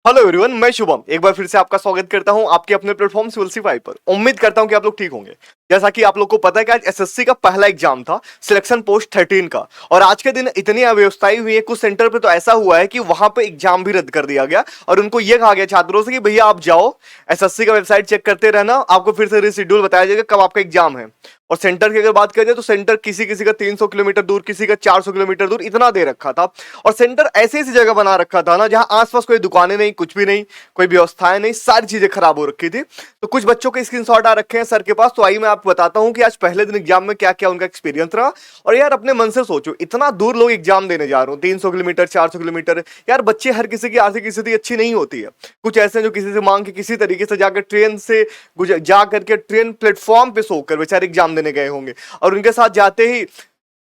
Hello everyone, मैं शुभम एक बार फिर से आपका स्वागत करता हूं आपके अपने प्लेटफॉर्म सिविल्सीफाई पर। उम्मीद करता हूं कि आप लोग ठीक होंगे। जैसा कि आप लोग को पता है कि आज एसएससी का पहला एग्जाम था, सिलेक्शन पोस्ट 13 का। और आज के दिन इतनी अव्यवस्थाएं हुई है, कुछ सेंटर पे तो ऐसा हुआ है कि वहां पे एग्जाम भी रद्द कर दिया गया और उनको यह कहा गया छात्रों से कि भैया आप जाओ, एसएससी का वेबसाइट चेक करते रहना, आपको फिर से रिशेड्यूल बताया जाएगा कब आपका एग्जाम है। और सेंटर की अगर बात करें तो सेंटर किसी किसी का 300 किलोमीटर दूर, किसी का 400 किलोमीटर दूर, इतना दे रखा था। और सेंटर ऐसी ऐसी जगह बना रखा था ना, जहां आसपास कोई दुकानें नहीं, कुछ भी नहीं, कोई व्यवस्थाएं नहीं, सारी चीजें खराब हो रखी थी। तो कुछ बच्चों के स्क्रीनशॉट आ रखे हैं सर के पास, तो आइए मैं आपको बताता हूं कि आज पहले दिन एग्जाम में क्या क्या उनका एक्सपीरियंस रहा। और यार अपने मन से सोचो, इतना दूर लोग एग्जाम देने जा रहे हो, 300 किलोमीटर, 400 किलोमीटर। यार बच्चे, हर किसी की आर्थिक स्थिति अच्छी नहीं होती है। कुछ ऐसे हैं जो किसी से मांग के किसी तरीके से जाकर ट्रेन से जा करके ट्रेन प्लेटफॉर्म पे सोकर बेचारे एग्जाम देने गए होंगे। और उनके साथ जाते ही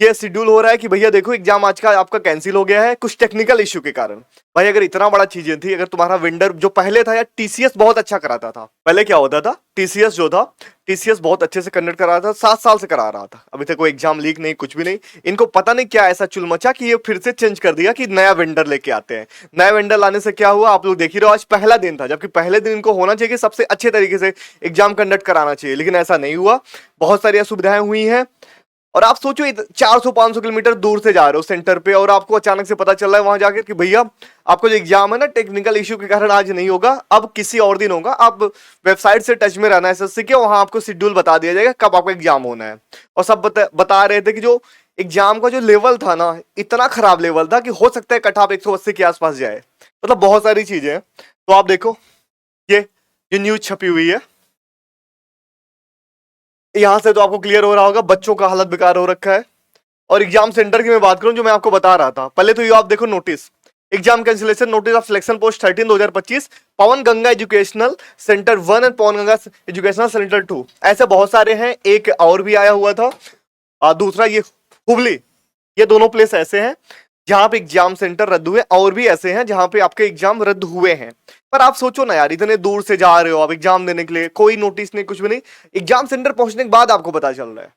ये शेड्यूल हो रहा है कि भैया देखो एग्जाम आज का आपका कैंसिल हो गया है कुछ टेक्निकल इश्यू के कारण। भाई अगर इतना बड़ा चीजें थी, अगर तुम्हारा वेंडर जो पहले था यार, टीसीएस बहुत अच्छा कराता था। पहले क्या होता था, टीसीएस जो था, टीसीएस बहुत अच्छे से कंडक्ट करा रहा था, 7 साल से करा रहा था, अभी तक कोई एग्जाम लीक नहीं, कुछ भी नहीं। इनको पता नहीं क्या ऐसा चुल मचा कि ये फिर से चेंज कर दिया कि नया वेंडर लेके आते हैं। नया वेंडर लाने से क्या हुआ, आप लोग देख ही रहे हो। आज पहला दिन था, जबकि पहले दिन इनको होना चाहिए कि सबसे अच्छे तरीके से एग्जाम कंडक्ट कराना चाहिए, लेकिन ऐसा नहीं हुआ। बहुत सारी असुविधाएं हुई हैं। और आप सोचो 400-500 किलोमीटर दूर से जा रहे हो सेंटर पे, और आपको अचानक से पता चल रहा है वहां जाकर कि भैया आपको जो एग्जाम है ना, टेक्निकल इश्यू के कारण आज नहीं होगा, अब किसी और दिन होगा। आप वेबसाइट से टच में रहना है एसएससी के, वहां आपको शेड्यूल बता दिया जाएगा कब आपका एग्जाम होना है। और सब बता रहे थे कि जो एग्जाम का जो लेवल था ना, इतना खराब लेवल था कि हो सकता है कट ऑफ 180 के आसपास जाए। मतलब बहुत सारी चीजें हैं। तो आप देखो, ये न्यूज छपी हुई है, यहां से तो आपको क्लियर हो रहा होगा बच्चों का हालत बेकार हो रखा है। और एग्जाम सेंटर की मैं बात करूं, जो मैं आपको बता रहा था, पहले तो ये आप देखो notice, exam cancellation notice of selection post 13 2025, Pawan Ganga educational centre 1 and Pawan Ganga educational centre 2। ऐसे बहुत सारे हैं, एक और भी आया हुआ था। दूसरा ये हुबली, ये दोनों प्लेस ऐसे हैं जहां पे एग्जाम सेंटर रद्द हुए, और भी ऐसे हैं जहां पे आपके एग्जाम रद्द हुए हैं। पर आप सोचो ना यार, इतने दूर से जा रहे हो आप एग्जाम देने के लिए, कोई नोटिस नहीं, कुछ भी नहीं। एग्जाम सेंटर पहुंचने के बाद आपको पता चल रहा है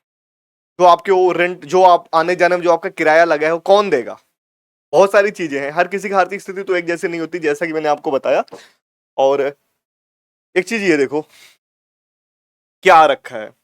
जो आपके वो रेंट, जो आप आने जाने में जो आपका किराया लगा है, वो कौन देगा। बहुत सारी चीजें हैं, हर किसी की आर्थिक स्थिति तो एक जैसे नहीं होती, जैसा कि मैंने आपको बताया। और एक चीज ये देखो क्या रखा है।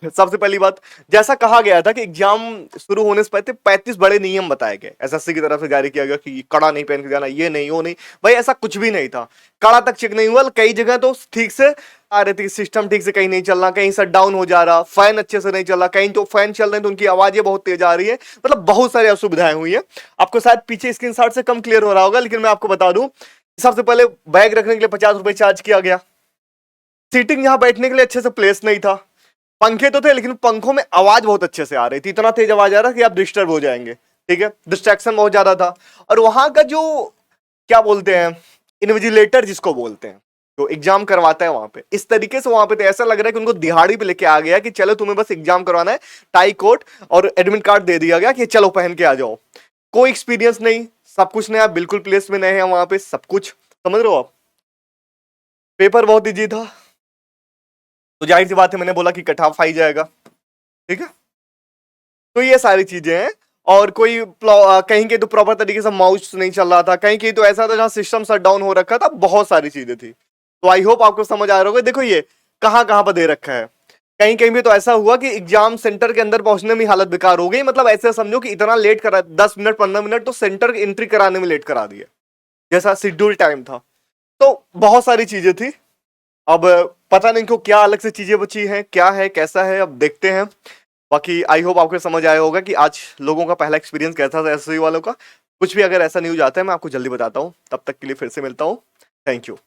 सबसे पहली बात, जैसा कहा गया था कि एग्जाम शुरू होने से पहले 35 बड़े नियम बताए गए, एसएससी की तरफ से जारी किया गया कि कड़ा नहीं पहन के जाना, ये नहीं, वो नहीं। भाई ऐसा कुछ भी नहीं था, कड़ा तक चेक नहीं हुआ। कई जगह तो ठीक से आ रही थी, सिस्टम ठीक से कहीं नहीं चल रहा, कहीं शट डाउन हो जा रहा, फैन अच्छे से नहीं चल रहा, कहीं तो फैन चल रहे हैं तो उनकी आवाजें बहुत तेज आ रही है। मतलब बहुत सारी असुविधाएं हुई है। आपको शायद पीछे स्क्रीनशॉट से कम क्लियर हो रहा होगा, लेकिन मैं आपको बता दूं, सबसे पहले बैग रखने के लिए 50 रुपए चार्ज किया गया। सीटिंग, यहां बैठने के लिए अच्छे से प्लेस नहीं था। पंखे तो थे, लेकिन पंखों में आवाज बहुत अच्छे से आ रही थी, इतना तेज आवाज आ रहा कि आप डिस्टर्ब हो जाएंगे। ठीक है, डिस्ट्रैक्शन बहुत ज्यादा था। और वहां का जो क्या बोलते हैं, इन्विजिलेटर जिसको बोलते हैं, जो एग्जाम करवाता है वहां पे, इस तरीके से वहां पे तो ऐसा लग रहा है कि उनको दिहाड़ी पे लेके आ गया कि चलो तुम्हें बस एग्जाम करवाना है, टाई कोट और एडमिट कार्ड दे दिया गया कि चलो पहन के आ जाओ। कोई एक्सपीरियंस नहीं, सब कुछ नया, बिल्कुल प्लेस में नए हैं वहां पे, सब कुछ समझ रहे हो आप। पेपर बहुत इजी था, तो जाहिर सी बात है मैंने बोला कि कट ऑफ आ ही जाएगा। ठीक है, तो ये सारी चीजें हैं। और कोई कहीं के तो प्रॉपर तरीके से माउस नहीं चल रहा था, कहीं कहीं तो ऐसा था जहां सिस्टम शट डाउन हो रखा था, बहुत सारी चीजें थी। तो आई होप आपको समझ आ रहा होगा। देखो ये कहां कहां पर दे रखा है। कहीं कहीं भी तो ऐसा हुआ कि एग्जाम सेंटर के अंदर पहुंचने में हालत बेकार हो गई। मतलब ऐसे समझो कि इतना लेट करा, 10 मिनट 15 मिनट तो सेंटर की एंट्री कराने में लेट करा दिया, जैसा शेड्यूल टाइम था। तो बहुत सारी चीजें थी। अब पता नहीं इनको क्या अलग से चीजें बची हैं, क्या है कैसा है, अब देखते हैं। बाकी आई होप आपको समझ आया होगा कि आज लोगों का पहला एक्सपीरियंस कैसा था एसएससी वालों का। कुछ भी अगर ऐसा न्यूज आता है मैं आपको जल्दी बताता हूँ। तब तक के लिए फिर से मिलता हूँ। Thank you.